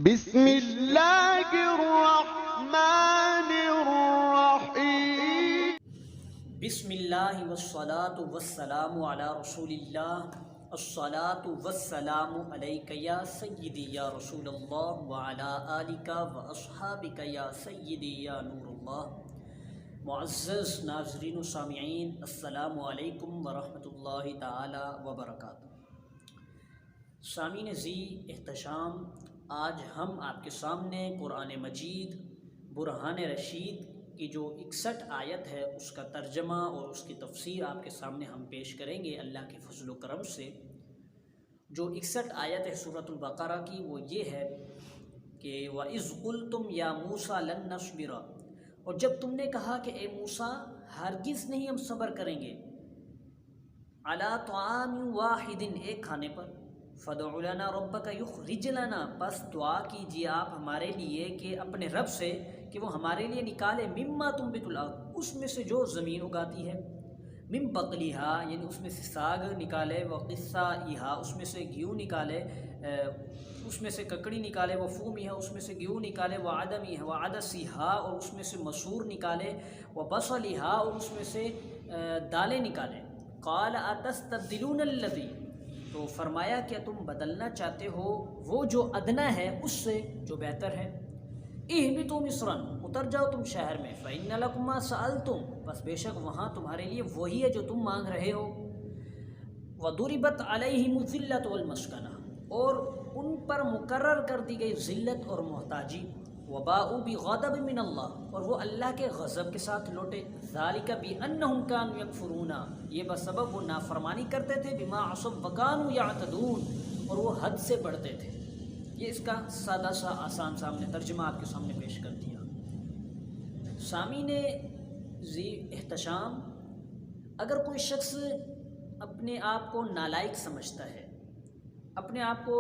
بسم اللہ الرحمن الرحیم۔ بسم اللہ والصلاة والسلام علی رسول اللہ، الصلاة والسلام علیک یا سیدی یا رسول اللہ وعلی آلک واصحابک یا سیدی یا نور اللہ۔ معزز ناظرین و سامعین، السلام علیکم ورحمۃ اللہ تعالی وبرکاتہ۔ سامعین ذی احتشام، آج ہم آپ کے سامنے قرآن مجید برہان رشید کی جو 61 آیت ہے اس کا ترجمہ اور اس کی تفسیر آپ کے سامنے ہم پیش کریں گے اللہ کے فضل و کرم سے۔ جو 61 آیت ہے سورۃ البقرہ کی وہ یہ ہے کہ وَإِذْ قُلْتُمْ يَا مُوسَىٰ لَن نَّصْبِرَ، اور جب تم نے کہا کہ اے موسیٰ ہرگز نہیں ہم صبر کریں گے، عَلَىٰ طَعَامٍ وَاحِدٍ، ایک کھانے پر، فَادْعُ لَنَا رَبَّكَ يُخْرِجْ لَنَا، بس دعا کیجیے آپ ہمارے لیے کہ اپنے رب سے کہ وہ ہمارے لیے نکالے، مما تنبت الارض، اس میں سے جو زمین اگاتی ہے، من بقلیہا یعنی اس میں سے ساگ نکالے، وقثائہا اس میں سے گیہوں نکالے، اس میں سے ککڑی نکالے، وفومہا اس میں سے گیہوں نکالے، وعدسہا اور اس میں سے مسور نکالے، وبصلہا اور اس میں سے دالیں نکالے۔ قال اتستبدلون الذی، تو فرمایا کیا تم بدلنا چاہتے ہو وہ جو ادنا ہے اس سے جو بہتر ہے۔ اہبطوا مصرا، اتر جاؤ تم شہر میں، فإن لکم ما سألتم، بس بے شک وہاں تمہارے لیے وہی ہے جو تم مانگ رہے ہو۔ وضربت علیہم الذلۃ والمسکنہ، اور ان پر مقرر کر دی گئی ذلت اور محتاجی۔ وباءوا بغضب من اللہ، اور وہ اللہ کے غضب کے ساتھ لوٹے۔ ذالک بانہم کانوا یکفرون، یہ بسبب وہ نافرمانی کرتے تھے، بما عصوا وکانوا یعتدون، اور وہ حد سے بڑھتے تھے۔ یہ اس کا سادہ سا آسان سامنے ترجمہ آپ کے سامنے پیش کر دیا۔ سامعین ذی احتشام، اگر کوئی شخص اپنے آپ کو نالائق سمجھتا ہے، اپنے آپ کو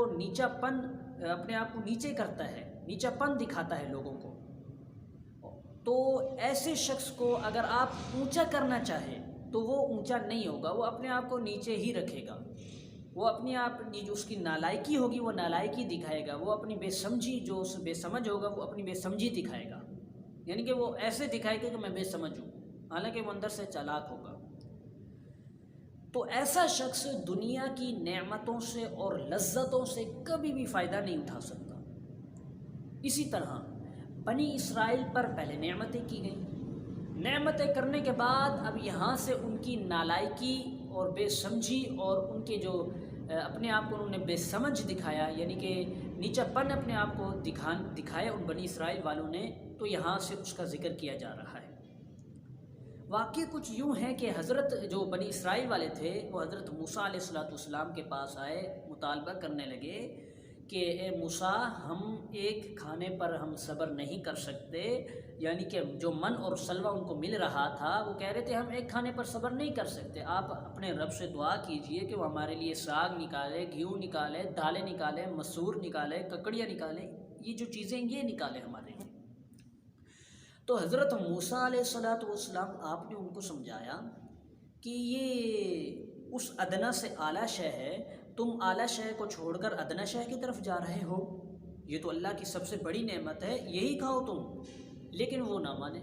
نیچے کرتا ہے، نیچا پن دکھاتا ہے لوگوں کو، تو ایسے شخص کو اگر آپ اونچا کرنا چاہے تو وہ اونچا نہیں ہوگا، وہ اپنے آپ کو نیچے ہی رکھے گا۔ وہ اپنے آپ جو اس کی نالائکی ہوگی وہ نالائکی دکھائے گا، وہ اپنی بے سمجھی، جو بے سمجھ ہوگا وہ اپنی بے سمجھی دکھائے گا، یعنی کہ وہ ایسے دکھائے گا کہ میں بے سمجھ ہوں، حالانکہ وہ اندر سے چالاک ہوگا۔ تو ایسا شخص دنیا کی نعمتوں سے اور لذتوں سے کبھی بھی فائدہ نہیں اٹھا سکتا۔ اسی طرح بنی اسرائیل پر پہلے نعمتیں کی گئیں، نعمتیں کرنے کے بعد اب یہاں سے ان کی نالائکی اور بے سمجھی اور ان کے جو اپنے آپ کو انہوں نے بے سمجھ دکھایا، یعنی کہ نیچا پن اپنے آپ کو دکھایا ان بنی اسرائیل والوں نے، تو یہاں سے اس کا ذکر کیا جا رہا ہے۔ واقعی کچھ یوں ہے کہ حضرت جو بنی اسرائیل والے تھے وہ حضرت موسیٰ علیہ السلام کے پاس آئے، مطالبہ کرنے لگے کہ اے موسیٰ ہم ایک کھانے پر ہم صبر نہیں کر سکتے، یعنی کہ جو من اور سلوہ ان کو مل رہا تھا وہ کہہ رہے تھے ہم ایک کھانے پر صبر نہیں کر سکتے، آپ اپنے رب سے دعا کیجئے کہ وہ ہمارے لیے ساگ نکالے، گیہوں نکالے، دالیں نکالے، مسور نکالے، ککڑیاں نکالے، یہ جو چیزیں یہ نکالے ہمارے لیے۔ تو حضرت موسیٰ علیہ السلام آپ نے ان کو سمجھایا کہ یہ اس ادنا سے اعلیٰ شے ہے، تم اعلیٰ شے کو چھوڑ کر ادنا شے کی طرف جا رہے ہو، یہ تو اللہ کی سب سے بڑی نعمت ہے، یہی کھاؤ تم۔ لیکن وہ نہ مانے۔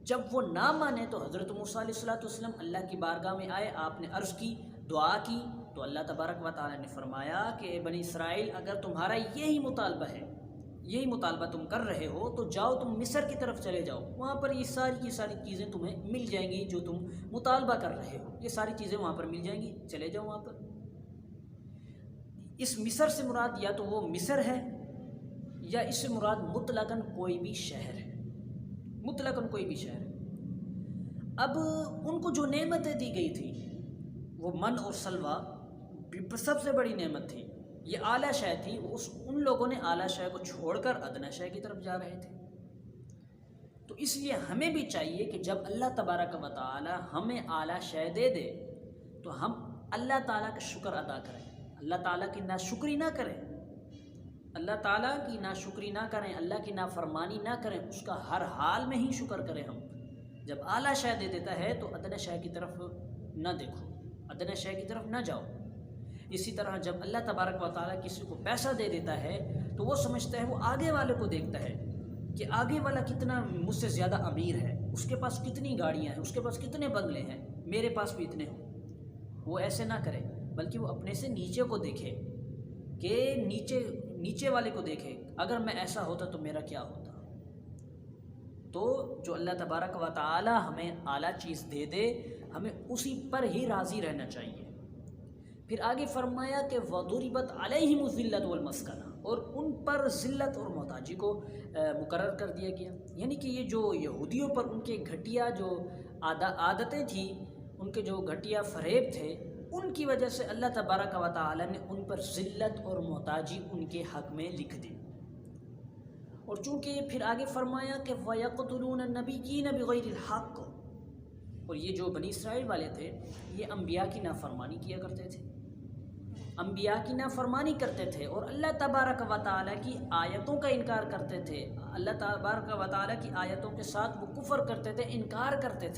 جب وہ نہ مانے تو حضرت موسیٰ علیہ السلام اللہ کی بارگاہ میں آئے، آپ نے عرض کی، دعا کی، تو اللہ تبارک و تعالیٰ نے فرمایا کہ بنی اسرائیل اگر تمہارا یہی مطالبہ ہے، یہی مطالبہ تم کر رہے ہو تو جاؤ تم مصر کی طرف چلے جاؤ، وہاں پر یہ ساری کی ساری چیزیں تمہیں مل جائیں گی جو تم مطالبہ کر رہے ہو، یہ ساری چیزیں وہاں پر مل جائیں گی، چلے جاؤ وہاں پر۔ اس مصر سے مراد یا تو وہ مصر ہے یا اس سے مراد مطلقاً کوئی بھی شہر ہے، مطلقاً کوئی بھی شہر ہے۔ اب ان کو جو نعمتیں دی گئی تھی وہ من اور سلوہ سب سے بڑی نعمت تھی، یہ اعلیٰ شے تھی، ان لوگوں نے اعلیٰ شے کو چھوڑ کر ادنا شے کی طرف جا رہے تھے۔ تو اس لیے ہمیں بھی چاہیے کہ جب اللہ تبارک و تعالی ہمیں اعلیٰ شے دے دے تو ہم اللہ تعالیٰ کا شکر ادا کریں، اللہ تعالیٰ کی ناشکری نہ کریں، اللہ تعالیٰ کی ناشکری نہ کریں، اللہ کی نافرمانی نہ کریں، اس کا ہر حال میں ہی شکر کریں ہم۔ جب اعلیٰ شے دے دیتا ہے تو ادنا شے کی طرف نہ دیکھو، ادنا شے کی طرف نہ جاؤ۔ اسی طرح جب اللہ تبارک و تعالیٰ کسی کو پیسہ دے دیتا ہے تو وہ سمجھتا ہے، وہ آگے والے کو دیکھتا ہے کہ آگے والا کتنا مجھ سے زیادہ امیر ہے، اس کے پاس کتنی گاڑیاں ہیں، اس کے پاس کتنے بنگلے ہیں، میرے پاس بھی اتنے ہوں۔ وہ ایسے نہ کرے، بلکہ وہ اپنے سے نیچے کو دیکھے کہ نیچے والے کو دیکھے، اگر میں ایسا ہوتا تو میرا کیا ہوتا۔ تو جو اللہ تبارک و تعالی ہمیں اعلیٰ چیز دے دے، ہمیں اسی پر ہی راضی رہنا چاہیے۔ پھر آگے فرمایا کہ وَضُرِبَتْ عَلَيْهِمُ الذِّلَّةُ وَالْمَسْكَنَةُ، اور ان پر ذلت اور محتاجی کو مقرر کر دیا گیا۔ یعنی کہ یہ جو یہودیوں پر ان کے گھٹیا جو عادتیں تھیں، ان کے جو گھٹیا فریب تھے، ان کی وجہ سے اللہ تبارک و تعالی نے ان پر ذلت اور محتاجی ان کے حق میں لکھ دی۔ اور چونکہ پھر آگے فرمایا کہ وَيَقْتُلُونَ النَّبِيِّينَ بِغَيْرِ الْحَقِّ، اور یہ جو بنی اسرائیل والے تھے یہ انبیاء کی نافرمانی کیا کرتے تھے، انبیاء کی نافرمانی کرتے تھے، اور اللہ تبارک و تعالیٰ کی آیتوں کا انکار کرتے تھے۔ اللہ تبارک و تعالیٰ کی آیتوں کے ساتھ وہ کفر کرتے تھے، انکار کرتے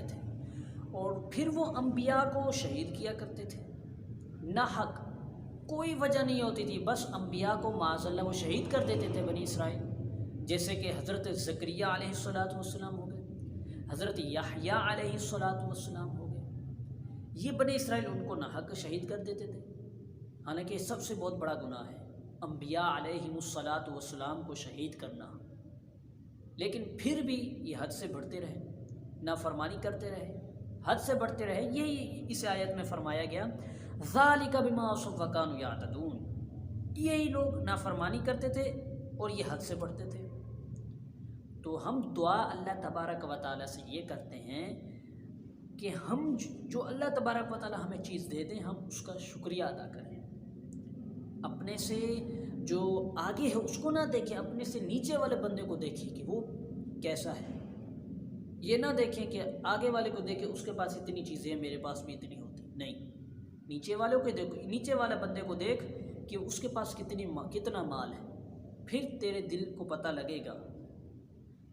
تھے، اور پھر وہ انبیاء کو شہید کیا کرتے تھے نہ حق، کوئی وجہ نہیں ہوتی تھی، بس انبیاء کو معاذ اللہ وہ شہید کر دیتے تھے بنی اسرائیل، جیسے کہ حضرت زکریہ علیہ السلام ہو گئے، حضرت یحییٰ علیہ السلام ہو گئے۔ یہ بنی اسرائیل ان کو ناحق شہید کر دیتے تھے، حالانکہ یہ سب سے بہت بڑا گناہ ہے انبیاء علیہ السلام کو شہید کرنا۔ لیکن پھر بھی یہ حد سے بڑھتے رہے، نافرمانی کرتے رہے، حد سے بڑھتے رہے۔ یہی اس آیت میں فرمایا گیا ذَلِكَ بِمَا عَصَوْا وَكَانُوا يَعْتَدُونَ، یہی لوگ نافرمانی کرتے تھے اور یہ حد سے بڑھتے تھے۔ تو ہم دعا اللہ تبارک و تعالیٰ سے یہ کرتے ہیں کہ ہم جو اللہ تبارک و تعالیٰ ہمیں چیز دے دیں، ہم اس کا شکریہ ادا کریں، اپنے سے جو آگے ہے اس کو نہ دیکھیں، اپنے سے نیچے والے بندے کو دیکھیں کہ وہ کیسا ہے، یہ نہ دیکھیں کہ آگے والے کو دیکھیں اس کے پاس اتنی چیزیں ہیں، میرے پاس بھی اتنی ہوتی، نہیں، نیچے والوں کو دیکھو، نیچے والے بندے کو دیکھ کہ اس کے پاس کتنا مال ہے، پھر تیرے دل کو پتہ لگے گا۔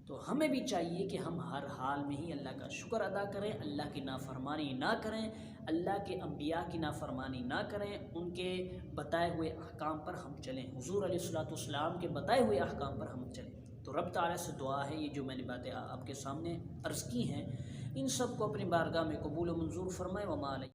تو ہمیں بھی چاہیے کہ ہم ہر حال میں ہی اللہ کا شکر ادا کریں، اللہ کی نافرمانی نہ کریں، اللہ کے انبیاء کی نافرمانی نہ کریں، ان کے بتائے ہوئے احکام پر ہم چلیں، حضور علیہ السلام کے بتائے ہوئے احکام پر ہم چلیں۔ تو رب تعالیٰ سے دعا ہے یہ جو میں نے باتیں آپ کے سامنے عرض کی ہیں، ان سب کو اپنی بارگاہ میں قبول و منظور فرمائے۔ وما علیہ